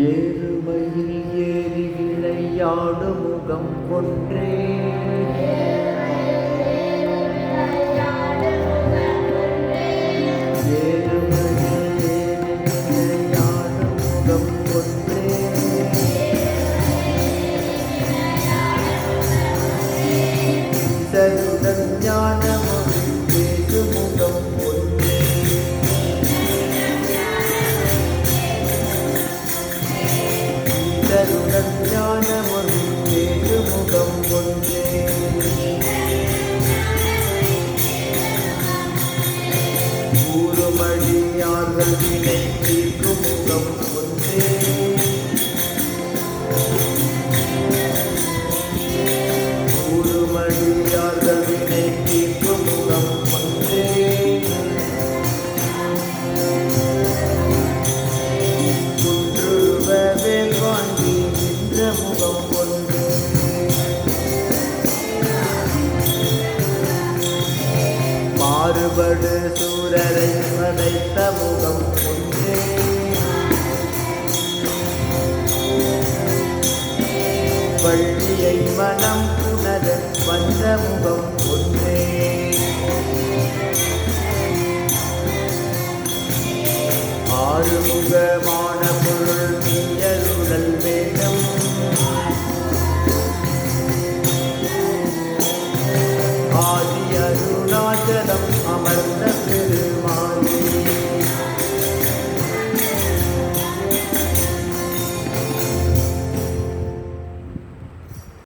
ஏறுமையில் ஏறி விளையாடு முகம் ஒன்றே ஞானமொழி பேசு முகம் ஒன்றே தருடன் ஞானமொழி பேசு முகம் ஒன்றே ஊருமடியார்கள் வினை தீர்க்கும் முகம் ஒன்றே ஊருமடியார்கள் வினை தீர்க்கும் முகம் ஒன்றே குன்றுருவ வேல்வாங்கி நின்ற முகம் ஒன்றே மாறுபடு சூரரை வதைத்த முகம் ஒன்றே பள்ளியை மனம் புணர வந்த முகம் ஒன்றே ஆறுமுகமான பொருள் நீயருளல் வேண்டும் ஆதி